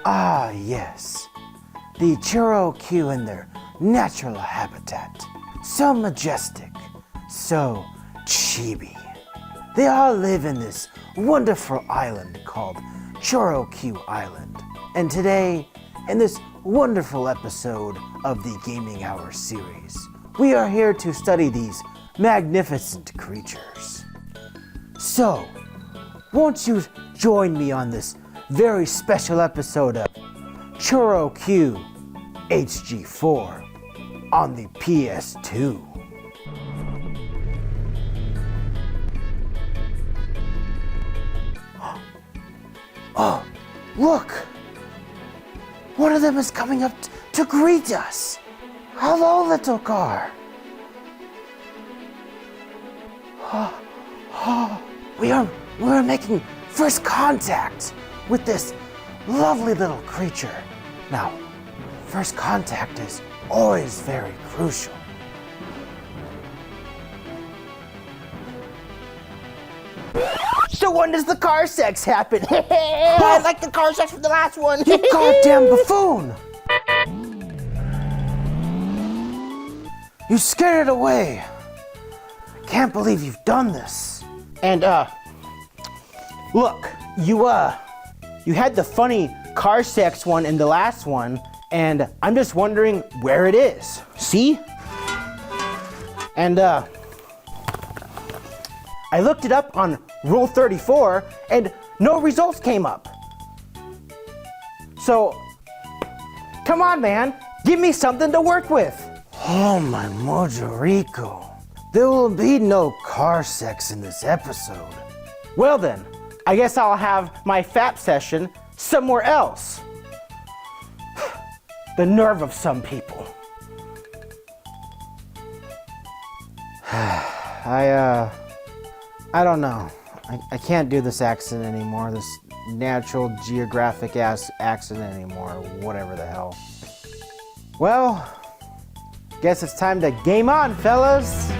Ah, yes. The ChoroQ in their natural habitat. So majestic, so chibi. They all live in this wonderful island called ChoroQ Island. And today, in this wonderful episode of the Gaming Hour series, we are here to study these magnificent creatures. So, won't you join me on this very special episode of ChoroQ HG4 on the PS2. Oh, look! One of them is coming up to greet us. Hello, little car. We're making first contact with this lovely little creature. Now, first contact is always very crucial. So when does the car sex happen? I like the car sex from the last one. You goddamn buffoon! You scared it away. I can't believe you've done this. And look, you had the funny car sex one in the last one, and I'm just wondering where it is. See? And I looked it up on Rule 34, and no results came up. So, come on, man, give me something to work with. Oh my Mojorico. There will be no car sex in this episode. Well then, I guess I'll have my FAP session somewhere else. The nerve of some people. I don't know. I can't do this accent anymore, this natural geographic accent anymore, whatever the hell. Well, guess it's time to game on, fellas.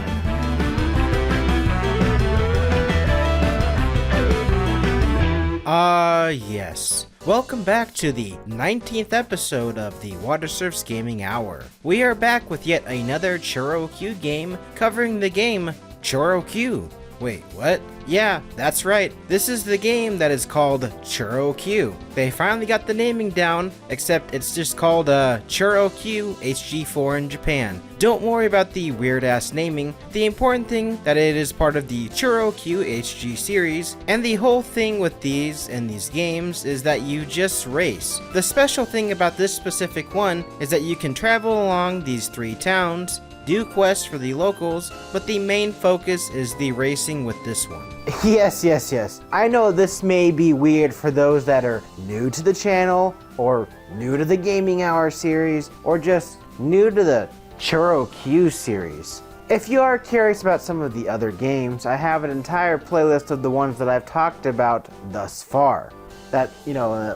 Yes. Welcome back to the 19th episode of the Watersurf's Gaming Hour. We are back with yet another ChoroQ game covering the game ChoroQ. Wait, what? Yeah, that's right. This is the game that is called ChoroQ. They finally got the naming down, except it's just called ChoroQ HG4 in Japan. Don't worry about the weird-ass naming. The important thing that it is part of the ChoroQ HG series, and the whole thing with these and these games is that you just race. The special thing about this specific one is that you can travel along these 3 towns, do quests for the locals, but the main focus is the racing with this one. Yes. I know this may be weird for those that are new to the channel, or new to the Gaming Hour series, or just new to the ChoroQ series. If you are curious about some of the other games, I have an entire playlist of the ones that I've talked about thus far. That,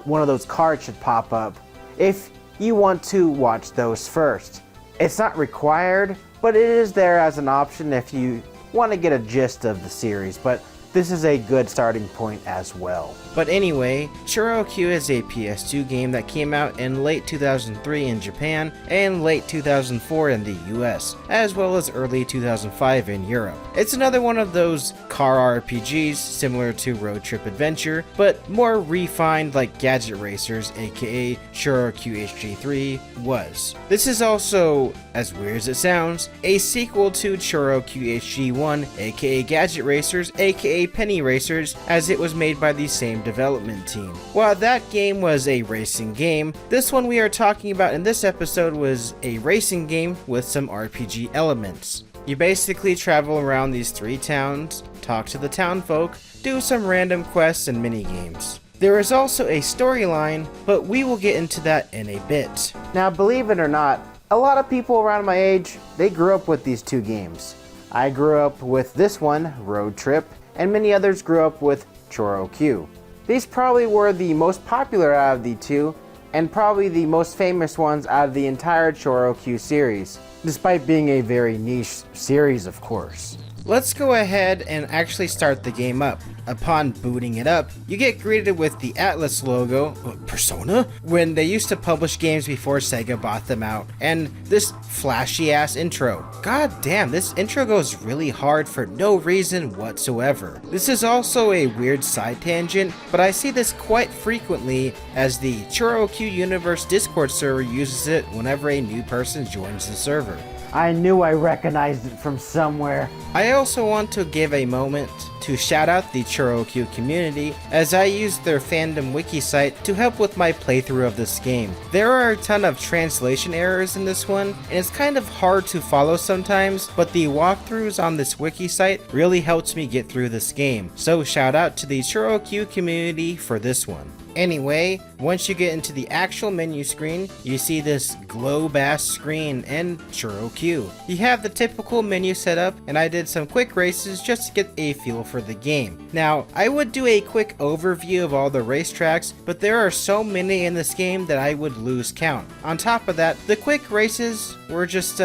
one of those cards should pop up if you want to watch those first. It's not required, but it is there as an option if you want to get a gist of the series, but this is a good starting point as well. But anyway, ChoroQ is a PS2 game that came out in late 2003 in Japan and late 2004 in the US, as well as early 2005 in Europe. It's another one of those car RPGs similar to Road Trip Adventure, but more refined like Gadget Racers, aka ChoroQ HG3 was. This is also, as weird as it sounds, a sequel to ChoroQ HG1, aka Gadget Racers, aka Penny Racers, as it was made by the same development team. While that game was a racing game, this one we are talking about in this episode was a racing game with some RPG elements. You basically travel around these 3 towns, talk to the town folk, do some random quests and minigames. There is also a storyline, but we will get into that in a bit. Now, believe it or not, a lot of people around my age, they grew up with these 2 games. I grew up with this one, Road Trip, and many others grew up with ChoroQ. These probably were the most popular out of the 2, and probably the most famous ones out of the entire ChoroQ series, despite being a very niche series, of course. Let's go ahead and actually start the game up. Upon booting it up, you get greeted with the Atlas logo, Persona, when they used to publish games before Sega bought them out, and this flashy ass intro. God damn, this intro goes really hard for no reason whatsoever. This is also a weird side tangent, but I see this quite frequently as the ChoroQ Universe Discord server uses it whenever a new person joins the server. I knew I recognized it from somewhere. I also want to give a moment to shout out the ChoroQ community, as I used their fandom wiki site to help with my playthrough of this game. There are a ton of translation errors in this one, and it's kind of hard to follow sometimes, but the walkthroughs on this wiki site really helped me get through this game, so shout out to the ChoroQ community for this one. Anyway, once you get into the actual menu screen, you see this globe-ass screen and ChoroQ. You have the typical menu setup, and I did some quick races just to get a feel for the game. Now, I would do a quick overview of all the racetracks, but there are so many in this game that I would lose count. On top of that, the quick races were just,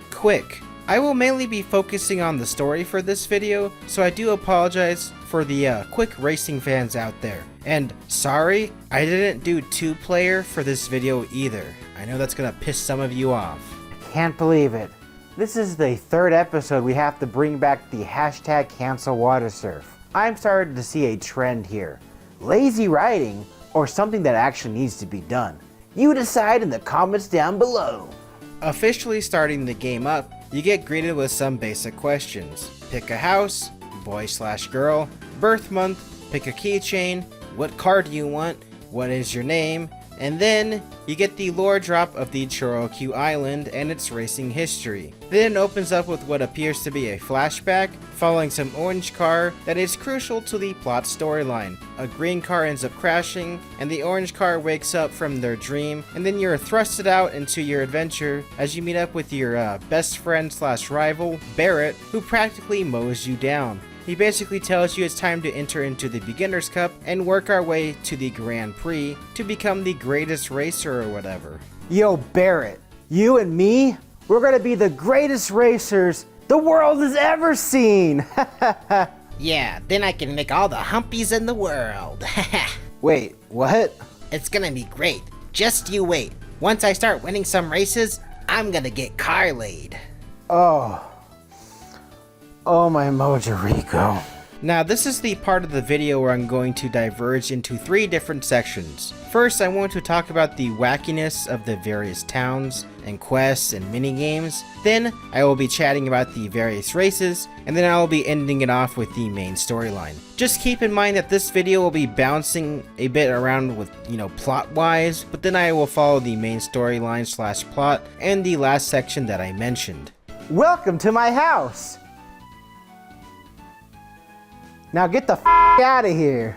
quick. I will mainly be focusing on the story for this video, so I do apologize for the quick racing fans out there. And sorry, I didn't do 2-player for this video either. I know that's gonna piss some of you off. Can't believe it. This is the 3rd episode we have to bring back the hashtag cancel Watersurf. I'm starting to see a trend here. Lazy writing or something that actually needs to be done. You decide in the comments down below. Officially starting the game up, you get greeted with some basic questions. Pick a house, boy/girl, birth month, pick a keychain, what car do you want, what is your name, and then you get the lore drop of the ChoroQ Island and its racing history. Then it opens up with what appears to be a flashback, following some orange car that is crucial to the plot storyline. A green car ends up crashing, and the orange car wakes up from their dream, and then you're thrusted out into your adventure as you meet up with your best friend/rival, Barrett, who practically mows you down. He basically tells you it's time to enter into the Beginner's Cup and work our way to the Grand Prix to become the greatest racer or whatever. Yo, Barrett, you and me, we're gonna be the greatest racers the world has ever seen. Yeah, then I can make all the humpies in the world. Wait, what? It's gonna be great. Just you wait. Once I start winning some races, I'm gonna get car laid. Oh my Mojo Rico. Now this is the part of the video where I'm going to diverge into 3 different sections. First, I want to talk about the wackiness of the various towns and quests and minigames. Then I will be chatting about the various races, and then I will be ending it off with the main storyline. Just keep in mind that this video will be bouncing a bit around with, plot wise, but then I will follow the main storyline/plot and the last section that I mentioned. Welcome to my house. Now get the out of here.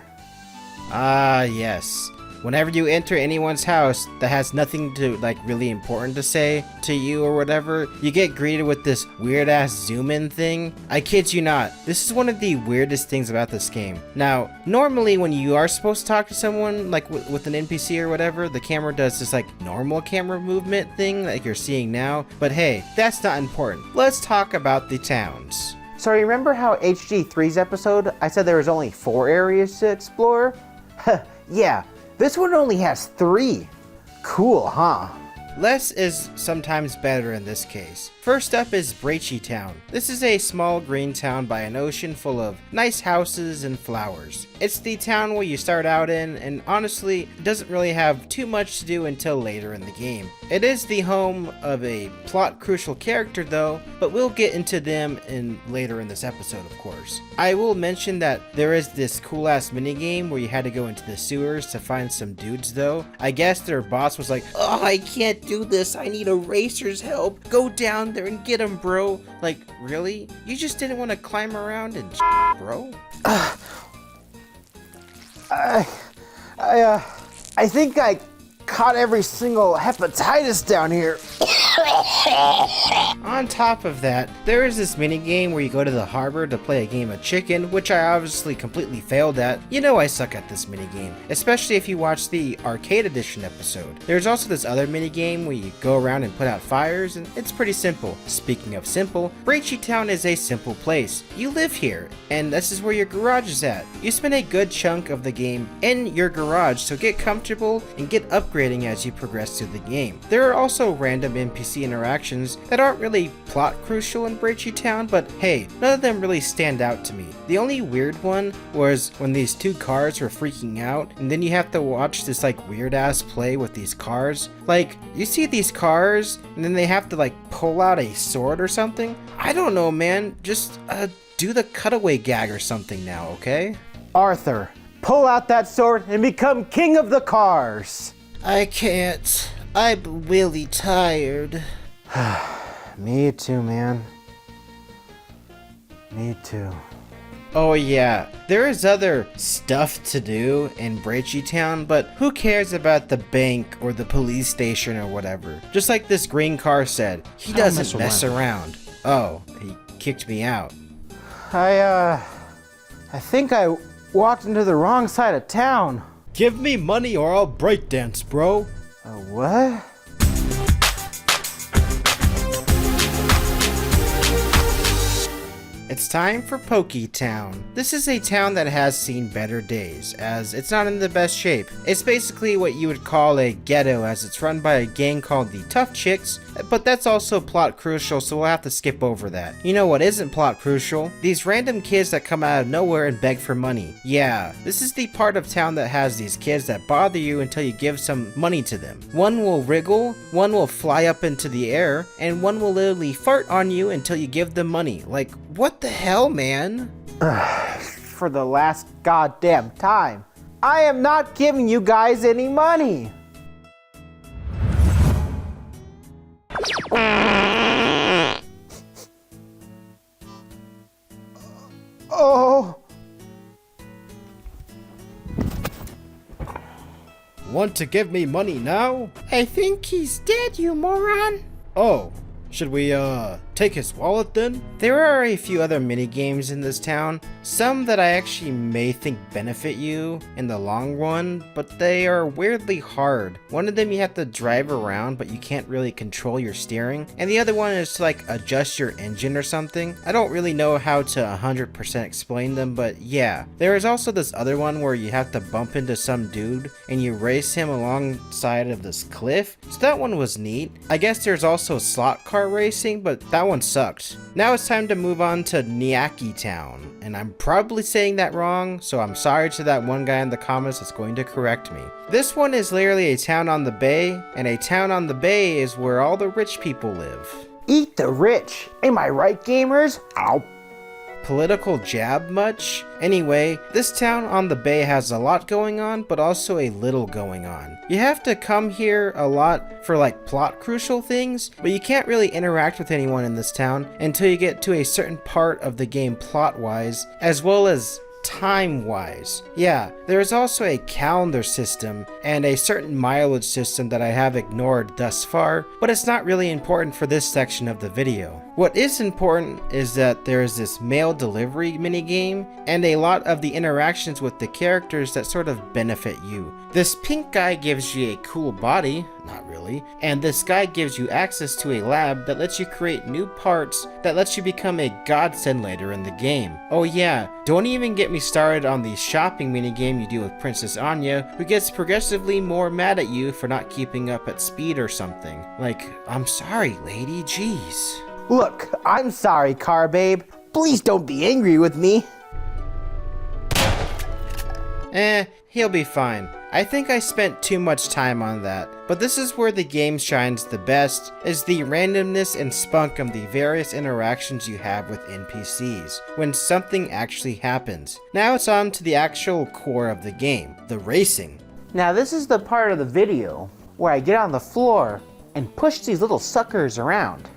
Ah, yes. Whenever you enter anyone's house that has nothing to, really important to say to you or whatever, you get greeted with this weird ass zoom in thing. I kid you not. This is one of the weirdest things about this game. Now, normally when you are supposed to talk to someone, with an NPC or whatever, the camera does this, normal camera movement thing like you're seeing now. But hey, that's not important. Let's talk about the towns. So remember how HG3's episode, I said there was only 4 areas to explore? Yeah, this one only has 3. Cool, huh? Less is sometimes better in this case. First up is Brachy Town. This is a small green town by an ocean full of nice houses and flowers. It's the town where you start out in, and honestly, doesn't really have too much to do until later in the game. It is the home of a plot crucial character though, but we'll get into them later in this episode, of course. I will mention that there is this cool ass minigame where you had to go into the sewers to find some dudes though. I guess their boss was like, "Oh, I can't do this, I need a racer's help. Go down there and get him, bro." Like, really? You just didn't want to climb around and bro? I think I caught every single hepatitis down here. On top of that, there is this minigame where you go to the harbor to play a game of chicken, which I obviously completely failed at. You know I suck at this minigame, especially if you watch the arcade edition episode. There's also this other minigame where you go around and put out fires, and it's pretty simple. Speaking of simple, Brachy Town is a simple place. You live here, and this is where your garage is at. You spend a good chunk of the game in your garage, so get comfortable and get upgrading as you progress through the game. There are also random NPC interactions that aren't really plot crucial in Brachy Town, but hey, none of them really stand out to me. The only weird one was when these two cars were freaking out, and then you have to watch this like weird ass play with these cars. Like, you see these cars, and then they have to like pull out a sword or something. I don't know, man. Just do the cutaway gag or something now, okay? Arthur, pull out that sword and become king of the cars. I can't. I'm really tired. Me too, man. Me too. Oh yeah, there is other stuff to do in Brachy Town, but who cares about the bank or the police station or whatever? Just like this green car said, he doesn't mess around. Oh, he kicked me out. I think I walked into the wrong side of town. Give me money or I'll breakdance, bro. What? It's time for Pokey Town. This is a town that has seen better days, as it's not in the best shape. It's basically what you would call a ghetto, as it's run by a gang called the Tough Chicks, but that's also plot crucial, so we'll have to skip over that. You know what isn't plot crucial? These random kids that come out of nowhere and beg for money. Yeah, this is the part of town that has these kids that bother you until you give some money to them. One will wriggle, one will fly up into the air, and one will literally fart on you until you give them money. Like, what the hell, man? For the last goddamn time, I am not giving you guys any money. Oh. Want to give me money now? I think he's dead, you moron. Oh, should we, take his wallet then? There are a few other mini games in this town, some that I actually may think benefit you in the long run, but they are weirdly hard. One of them you have to drive around, but you can't really control your steering, and the other one is to like adjust your engine or something. I don't really know how to 100% explain them, but yeah. There is also this other one where you have to bump into some dude and you race him alongside of this cliff, so that one was neat. I guess there's also slot car racing, but that one sucked. Now it's time to move on to Nyaki Town, and I'm probably saying that wrong, so I'm sorry to that one guy in the comments that's going to correct me. This one is literally a town on the bay, and a town on the bay is where all the rich people live. Eat the rich. Am I right, gamers? Ow. Political jab much? Anyway, this town on the bay has a lot going on, but also a little going on. You have to come here a lot for like plot crucial things, but you can't really interact with anyone in this town until you get to a certain part of the game plot wise, as well as time-wise. Yeah, there is also a calendar system and a certain mileage system that I have ignored thus far, but it's not really important for this section of the video. What is important is that there is this mail delivery minigame and a lot of the interactions with the characters that sort of benefit you. This pink guy gives you a cool body, not really, and this guy gives you access to a lab that lets you create new parts that lets you become a godsend later in the game. Oh yeah, don't even get me started on the shopping minigame you do with Princess Anya, who gets progressively more mad at you for not keeping up at speed or something. Like, I'm sorry lady, jeez. Look, I'm sorry, car babe. Please don't be angry with me. He'll be fine. I think I spent too much time on that, but this is where the game shines the best, is the randomness and spunk of the various interactions you have with NPCs, when something actually happens. Now it's on to the actual core of the game, the racing. Now this is the part of the video where I get on the floor and push these little suckers around.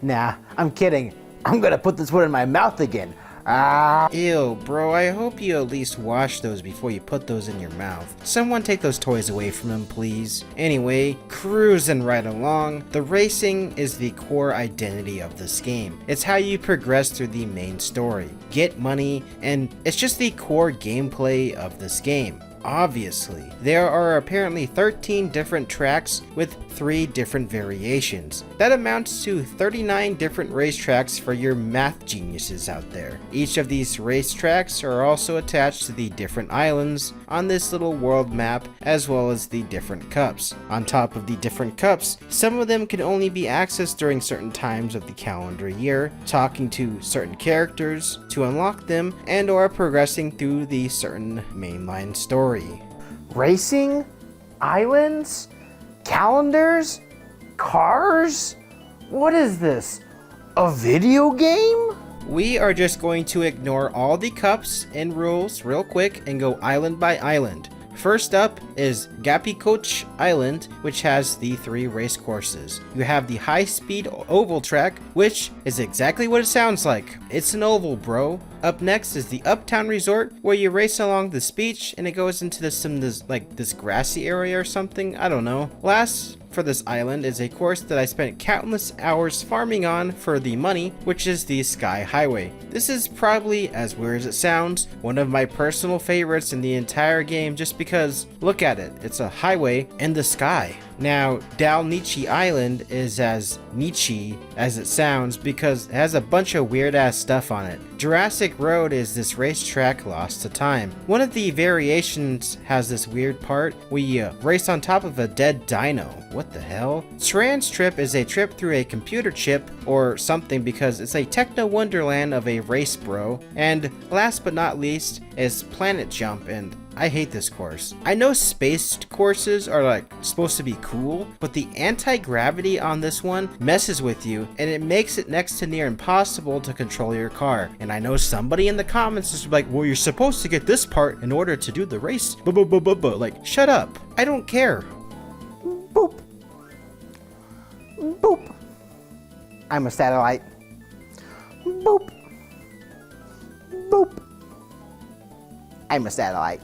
Nah, I'm kidding. I'm gonna put this one in my mouth again. Ah! Ew, bro, I hope you at least wash those before you put those in your mouth. Someone take those toys away from him, please. Anyway, cruising right along, the racing is the core identity of this game. It's how you progress through the main story, get money, and it's just the core gameplay of this game. Obviously, there are apparently 13 different tracks with 3 different variations. That amounts to 39 different racetracks for your math geniuses out there. Each of these racetracks are also attached to the different islands on this little world map, as well as the different cups. On top of the different cups, some of them can only be accessed during certain times of the calendar year, talking to certain characters to unlock them, and or progressing through the certain mainline story. Racing? Islands? Calendars? Cars? What is this? A video game? We are just going to ignore all the cups and rules real quick and go island by island. First up is ChoroQ Island, which has the 3 race courses. You have the high-speed oval track, which is exactly what it sounds like. It's an oval, bro. Up next is the Uptown Resort, where you race along this beach and it goes into this grassy area or something. I don't know. Last for this island is a course that I spent countless hours farming on for the money, which is the Sky Highway. This is probably, as weird as it sounds, one of my personal favorites in the entire game, just because, look at it, it's a highway in the sky. Now, Dalnichi Island is as niche as it sounds because it has a bunch of weird ass stuff on it. Jurassic Road is this racetrack lost to time. One of the variations has this weird part where you race on top of a dead dino. What the hell? Trans Trip is a trip through a computer chip or something because it's a techno wonderland of a race, bro. And last but not least is Planet Jump, and I hate this course. I know space courses are supposed to be cool, but the anti-gravity on this one messes with you and it makes it next to near impossible to control your car. And I know somebody in the comments is like, well, you're supposed to get this part in order to do the race. Like, shut up. I don't care. Boop. Boop. I'm a satellite. Boop. Boop. I'm a satellite.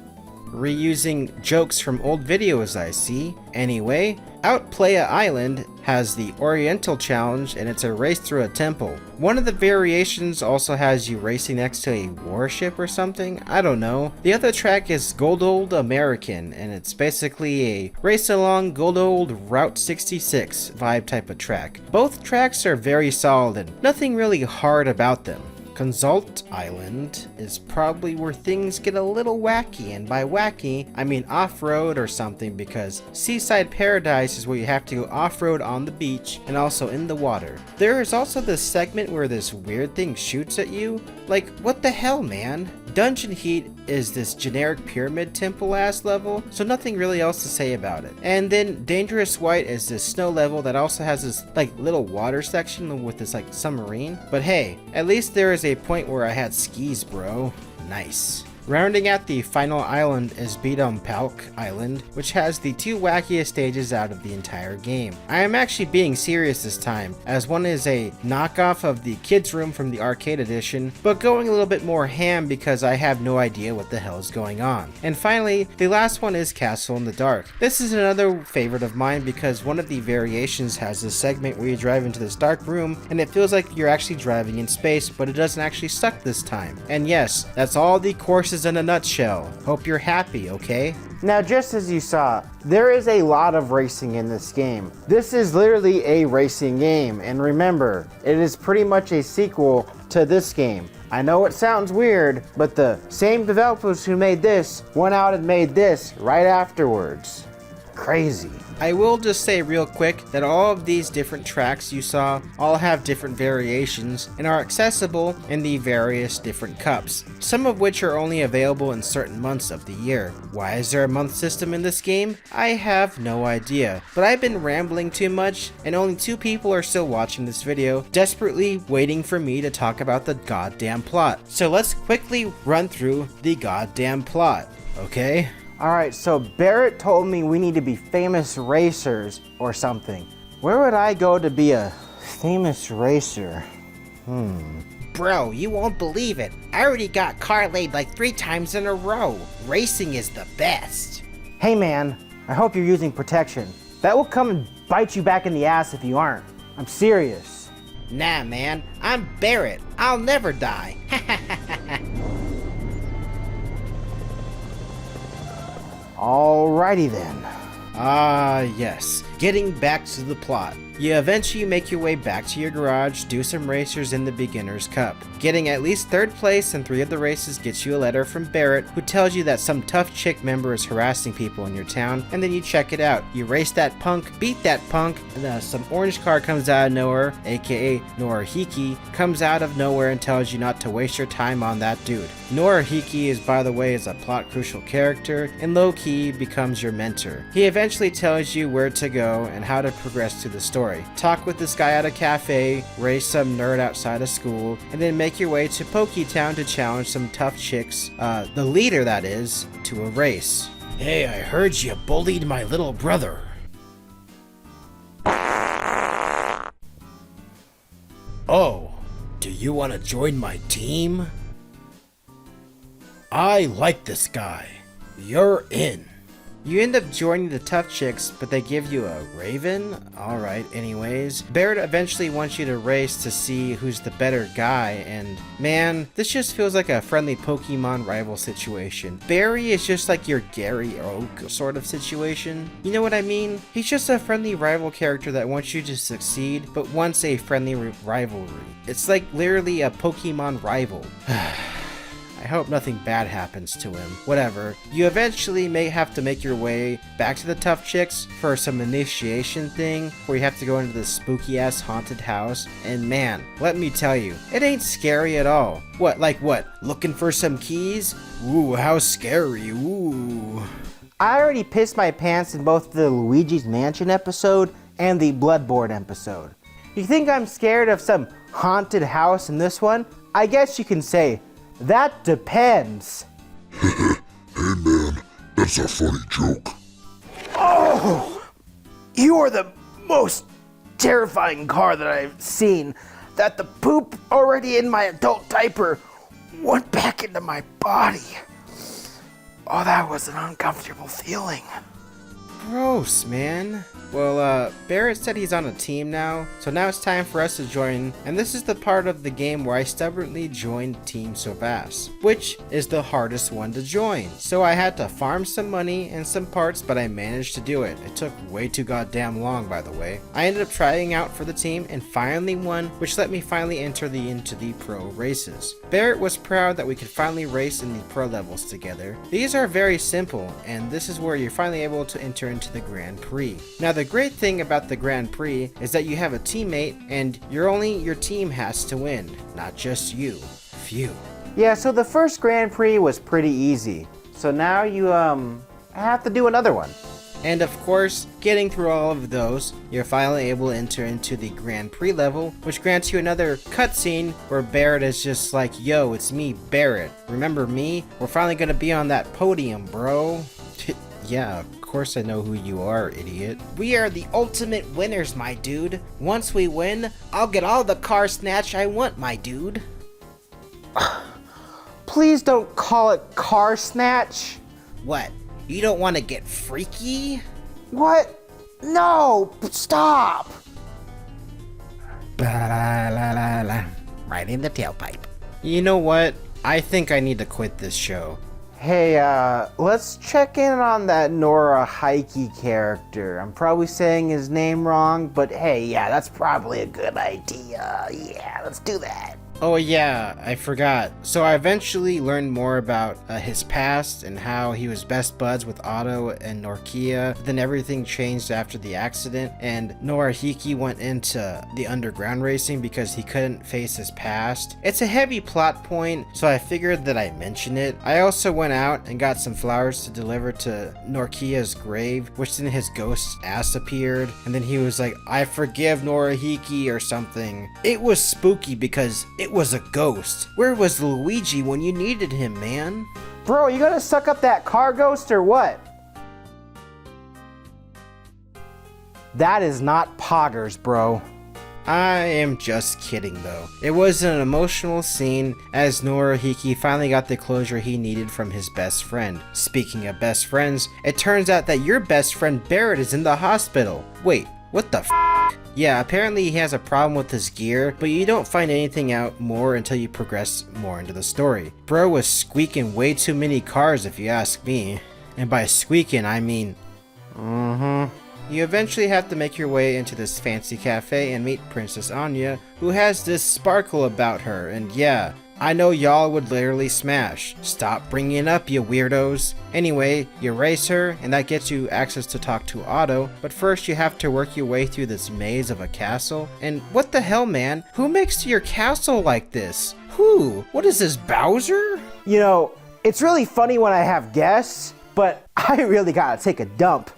Reusing jokes from old videos, I see. Anyway, Outplaya Island has the Oriental Challenge and it's a race through a temple. One of the variations also has you racing next to a warship or something, I don't know. The other track is Good Old American and it's basically a race along good old Route 66 vibe type of track. Both tracks are very solid and nothing really hard about them. Consult Island is probably where things get a little wacky, and by wacky, I mean off-road or something, because Seaside Paradise is where you have to go off-road on the beach and also in the water. There is also this segment where this weird thing shoots at you. Like, what the hell, man? Dungeon Heat is this generic pyramid temple ass level, so nothing really else to say about it. And then Dangerous White is this snow level that also has this little water section with this submarine. But hey, at least there is a point where I had skis, bro. Nice. Rounding out the final island is Palk Island, which has the 2 wackiest stages out of the entire game. I am actually being serious this time, as one is a knockoff of the kids room from the arcade edition, but going a little bit more ham because I have no idea what the hell is going on. And finally, the last one is Castle in the Dark. This is another favorite of mine because one of the variations has this segment where you drive into this dark room and it feels like you're actually driving in space, but it doesn't actually suck this time. And yes, that's all the courses in a nutshell. Hope you're happy, okay? Now, just as you saw, there is a lot of racing in this game. This is literally a racing game, and remember, it is pretty much a sequel to this game. I know it sounds weird, but the same developers who made this went out and made this right afterwards. Crazy. I will just say real quick that all of these different tracks you saw all have different variations and are accessible in the various different cups, some of which are only available in certain months of the year. Why is there a month system in this game? I have no idea, but I've been rambling too much and only 2 people are still watching this video, desperately waiting for me to talk about the goddamn plot. So let's quickly run through the goddamn plot, okay? Alright, so Barrett told me we need to be famous racers or something. Where would I go to be a famous racer? Bro, you won't believe it. I already got car laid like 3 times in a row. Racing is the best. Hey man, I hope you're using protection. That will come and bite you back in the ass if you aren't. I'm serious. Nah, man, I'm Barrett. I'll never die. Alrighty then. Ah, yes. Getting back to the plot. You eventually make your way back to your garage, do some racers in the Beginner's Cup. Getting at least 3rd place in 3 of the races gets you a letter from Barrett, who tells you that some tough chick member is harassing people in your town, and then you check it out. You race that punk, beat that punk, and some orange car comes out of nowhere, aka Norahiki, comes out of nowhere and tells you not to waste your time on that dude. Norahiki is, by the way, is a plot crucial character, and low-key becomes your mentor. He eventually tells you where to go and how to progress through the story. Talk with this guy at a cafe, race some nerd outside of school, and then make your way to Poketown to challenge some tough chicks, the leader that is, to a race. Hey, I heard you bullied my little brother. Oh, do you want to join my team? I like this guy. You're in. You end up joining the tough chicks, but they give you a raven? Alright, anyways. Barrett eventually wants you to race to see who's the better guy, and man, this just feels like a friendly Pokemon rival situation. Barry is just like your Gary Oak sort of situation. You know what I mean? He's just a friendly rival character that wants you to succeed, but wants a friendly rivalry. It's like literally a Pokemon rival. I hope nothing bad happens to him. Whatever. You eventually may have to make your way back to the tough chicks for some initiation thing where you have to go into this spooky ass haunted house. And man, let me tell you, it ain't scary at all. What, like what? Looking for some keys? Ooh, how scary. Ooh. I already pissed my pants in both the Luigi's Mansion episode and the Bloodborne episode. You think I'm scared of some haunted house in this one? I guess you can say, that depends. Hey man, that's a funny joke. Oh! You are the most terrifying car that I've seen. That the poop already in my adult diaper went back into my body. Oh, that was an uncomfortable feeling. Gross, man. Well, Barrett said he's on a team now, so now it's time for us to join, and this is the part of the game where I stubbornly joined Team Sovas, which is the hardest one to join. So I had to farm some money and some parts, but I managed to do it. It took way too goddamn long, by the way. I ended up trying out for the team and finally won, which let me finally enter into the pro races. Barrett was proud that we could finally race in the pro levels together. These are very simple, and this is where you're finally able to enter into the Grand Prix. Now, the great thing about the Grand Prix is that you have a teammate and your team has to win, not just you. Phew. Yeah, so the first Grand Prix was pretty easy. So now you have to do another one. And of course, getting through all of those, you're finally able to enter into the Grand Prix level, which grants you another cutscene where Barrett is just like, yo, it's me, Barrett. Remember me? We're finally gonna be on that podium, bro. Yeah, of course I know who you are, idiot. We are the ultimate winners, my dude. Once we win, I'll get all the car snatch I want, my dude. Please don't call it car snatch. What? You don't want to get freaky? What? No, stop. Right in the tailpipe. You know what? I think I need to quit this show. Hey, let's check in on that Norahiki character. I'm probably saying his name wrong, but hey, yeah, that's probably a good idea. Yeah, let's do that. Oh yeah, I forgot. So I eventually learned more about his past and how he was best buds with Otto and Norkia. Then everything changed after the accident, and Norahiki went into the underground racing because he couldn't face his past. It's a heavy plot point, so I figured that I'd mention it. I also went out and got some flowers to deliver to Norkia's grave, which then his ghost's ass appeared, and then he was like, I forgive Norahiki or something. It was spooky because it was a ghost. Where was Luigi when you needed him, man? Bro, you gonna suck up that car ghost or what? That is not poggers, bro. I am just kidding though. It was an emotional scene as Norihiki finally got the closure he needed from his best friend. Speaking of best friends, it turns out that your best friend Barrett is in the hospital. Wait, what the f***? Yeah, apparently he has a problem with his gear, but you don't find anything out more until you progress more into the story. Bro was squeaking way too many cars if you ask me. And by squeaking, I mean... You eventually have to make your way into this fancy cafe and meet Princess Anya, who has this sparkle about her, and yeah, I know y'all would literally smash. Stop bringing it up, you weirdos. Anyway, you race her, and that gets you access to talk to Otto, but first you have to work your way through this maze of a castle. And what the hell, man? Who makes your castle like this? Who? What is this, Bowser? You know, it's really funny when I have guests, but I really gotta take a dump.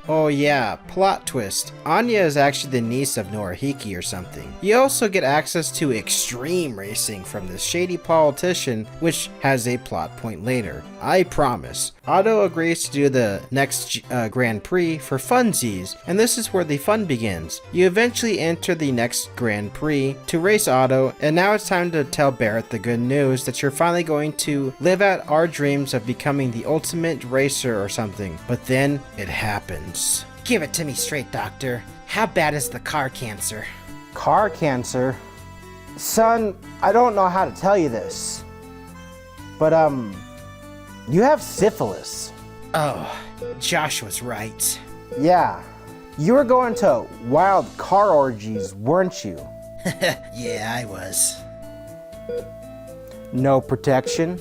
Oh yeah, plot twist. Anya is actually the niece of Norihiki or something. You also get access to extreme racing from this shady politician, which has a plot point later. I promise. Otto agrees to do the next Grand Prix for funsies, and this is where the fun begins. You eventually enter the next Grand Prix to race Otto, and now it's time to tell Barrett the good news that you're finally going to live out our dreams of becoming the ultimate racer or something. But then it happens. Give it to me straight, Doctor. How bad is the car cancer? Car cancer? Son, I don't know how to tell you this, but you have syphilis. Oh, Josh was right. Yeah, you were going to wild car orgies, weren't you? Yeah, I was. No protection?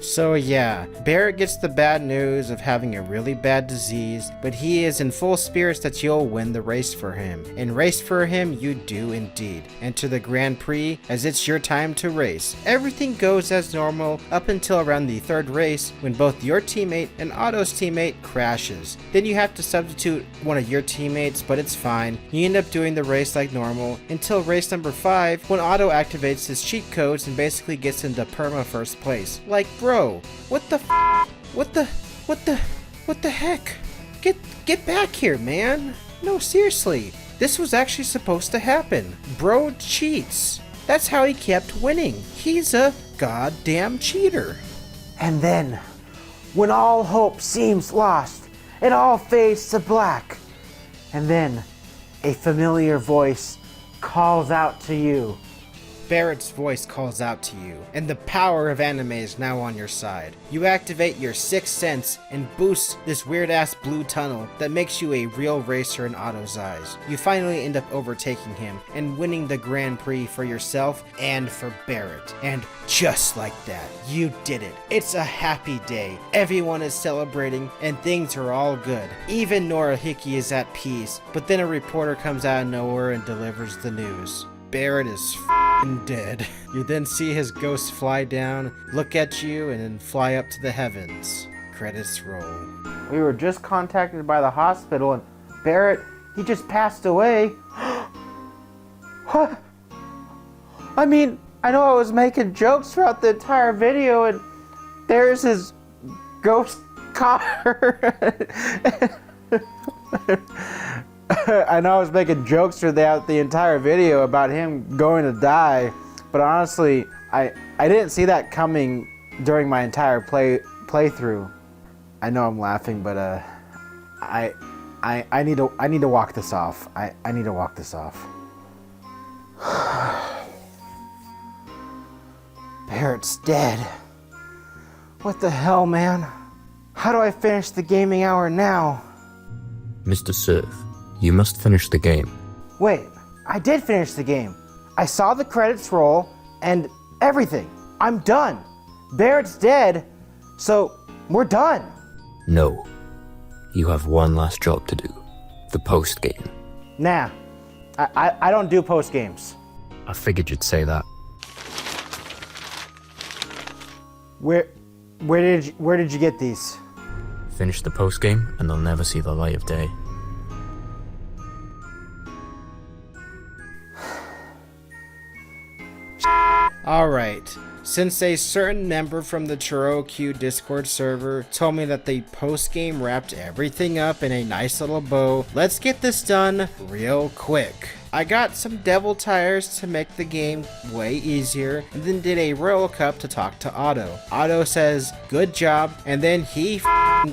So yeah, Barrett gets the bad news of having a really bad disease, but he is in full spirits that you'll win the race for him. And race for him you do indeed. Enter the Grand Prix as it's your time to race. Everything goes as normal up until around the third race when both your teammate and Otto's teammate crashes. Then you have to substitute one of your teammates, but it's fine. You end up doing the race like normal until race number 5 when Otto activates his cheat codes and basically gets into perma first place. Like, bro, what the heck? Get back here, man. No, seriously. This was actually supposed to happen. Bro cheats. That's how he kept winning. He's a goddamn cheater. And then, when all hope seems lost, it all fades to black. And then, a familiar voice calls out to you. Barrett's voice calls out to you, and the power of anime is now on your side. You activate your sixth sense and boost this weird-ass blue tunnel that makes you a real racer in Otto's eyes. You finally end up overtaking him and winning the Grand Prix for yourself and for Barrett. And just like that, you did it. It's a happy day. Everyone is celebrating and things are all good. Even Norihiki is at peace, but then a reporter comes out of nowhere and delivers the news. Barrett is f***ing dead. You then see his ghost fly down, look at you, and then fly up to the heavens. Credits roll. We were just contacted by the hospital and Barrett, he just passed away. What? I mean, I know I was making jokes throughout the entire video and there's his ghost car. I know I was making jokes throughout the entire video about him going to die, but honestly, I didn't see that coming during my entire playthrough. I know I'm laughing, but I need to walk this off. I need to walk this off. Barrett's dead. What the hell, man? How do I finish the gaming hour now? Mr. Surf, you must finish the game. Wait, I did finish the game. I saw the credits roll and everything. I'm done. Barrett's dead, so we're done. No. You have one last job to do. The post-game. Nah, I don't do post games. I figured you'd say that. Where did you get these? Finish the post-game and they'll never see the light of day. Alright, since a certain member from the ChoroQ Discord server told me that the post-game wrapped everything up in a nice little bow, let's get this done real quick. I got some devil tires to make the game way easier, and then did a Royal Cup to talk to Otto. Otto says, good job, and then he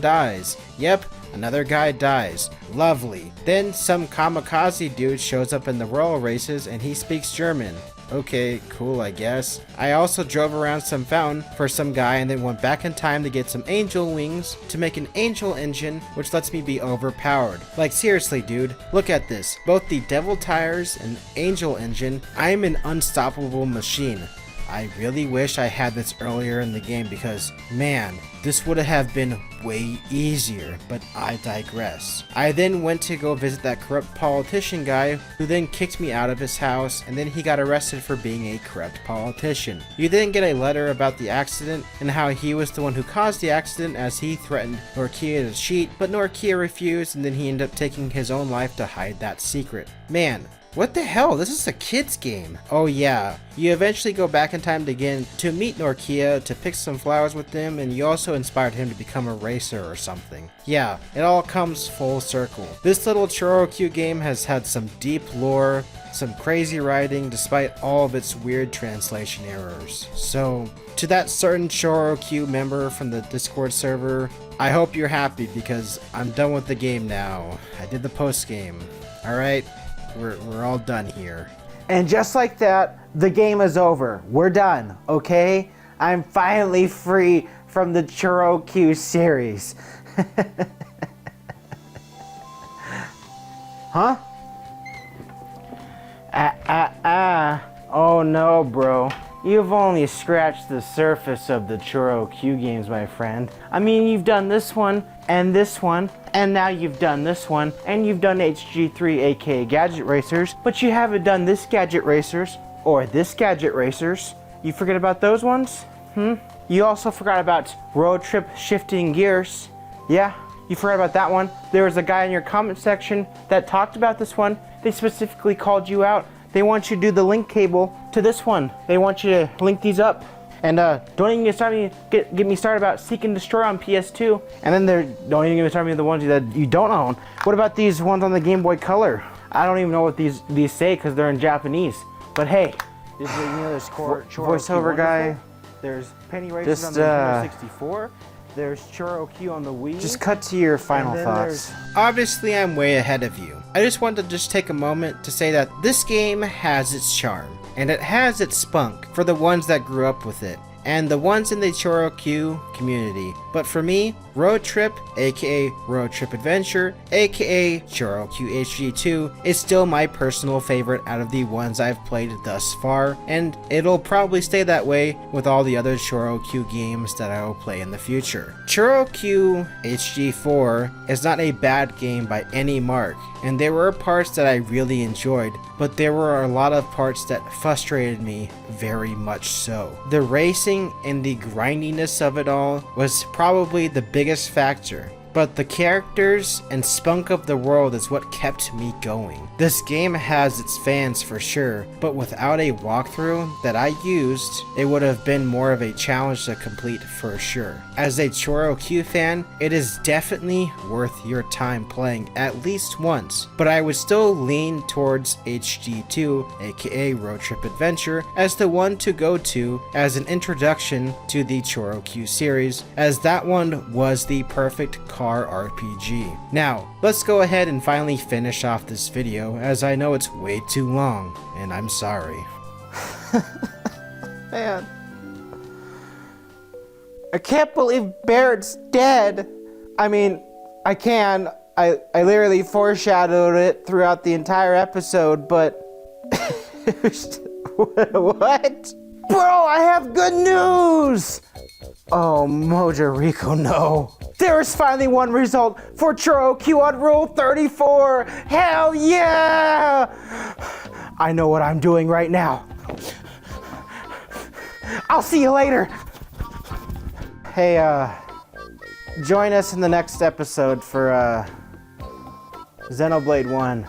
dies. Yep, another guy dies. Lovely. Then some kamikaze dude shows up in the royal races and he speaks German. Okay, cool, I guess. I also drove around some fountain for some guy and then went back in time to get some angel wings to make an angel engine, which lets me be overpowered. Like, seriously, dude, look at this. Both the devil tires and angel engine, I'm an unstoppable machine. I really wish I had this earlier in the game because, man, this would have been way easier, but I digress. I then went to go visit that corrupt politician guy who then kicked me out of his house, and then he got arrested for being a corrupt politician. You then get a letter about the accident and how he was the one who caused the accident as he threatened Norkia to cheat, but Norkia refused, and then he ended up taking his own life to hide that secret. Man, what the hell? This is a kid's game. Oh yeah, you eventually go back in time again to meet Norkia, to pick some flowers with him, and you also inspired him to become a racer or something. Yeah, it all comes full circle. This little ChoroQ game has had some deep lore, some crazy writing, despite all of its weird translation errors. So, to that certain ChoroQ member from the Discord server, I hope you're happy because I'm done with the game now. I did the post game. Alright? We're all done here. And just like that, the game is over. We're done, okay? I'm finally free from the ChoroQ series. Huh? Oh no, bro. You've only scratched the surface of the ChoroQ games, my friend. I mean, you've done this one, and now you've done this one, and you've done HG3, aka Gadget Racers, but you haven't done this Gadget Racers, or this Gadget Racers. You forget about those ones? You also forgot about Road Trip Shifting Gears. Yeah, you forgot about that one. There was a guy in your comment section that talked about this one. They specifically called you out. They want you to do the link cable to this one. They want you to link these up. And don't even get me started about Seek and Destroy on PS2. And then don't even get me started with the ones that you don't own. What about these ones on the Game Boy Color? I don't even know what these say because they're in Japanese. But hey, there's voiceover guy. There's Penny Racers on the Nintendo 64. There's ChoroQ on the Wii. Just cut to your final thoughts. Obviously, I'm way ahead of you. I just wanted to take a moment to say that this game has its charm, and it has its spunk for the ones that grew up with it, and the ones in the ChoroQ community. But for me, Road Trip, aka Road Trip Adventure, aka ChoroQ HG2, is still my personal favorite out of the ones I've played thus far, and it'll probably stay that way with all the other ChoroQ games that I will play in the future. ChoroQ HG4 is not a bad game by any mark, and there were parts that I really enjoyed, but there were a lot of parts that frustrated me very much so. The racing and the grindiness of it all was probably the biggest factor, but the characters and spunk of the world is what kept me going. This game has its fans for sure, but without a walkthrough that I used, it would have been more of a challenge to complete for sure. As a ChoroQ fan, it is definitely worth your time playing at least once, but I would still lean towards HG2, aka Road Trip Adventure, as the one to go to as an introduction to the ChoroQ series, as that one was the perfect car RPG. Now, let's go ahead and finally finish off this video, as I know it's way too long, and I'm sorry. Man. I can't believe Barrett's dead. I mean, I literally foreshadowed it throughout the entire episode, but... What? Bro, I have good news! Oh, Mojo Rico, no. There is finally one result for ChoroQ on Rule 34. Hell yeah! I know what I'm doing right now. I'll see you later. Hey, join us in the next episode for Xenoblade 1.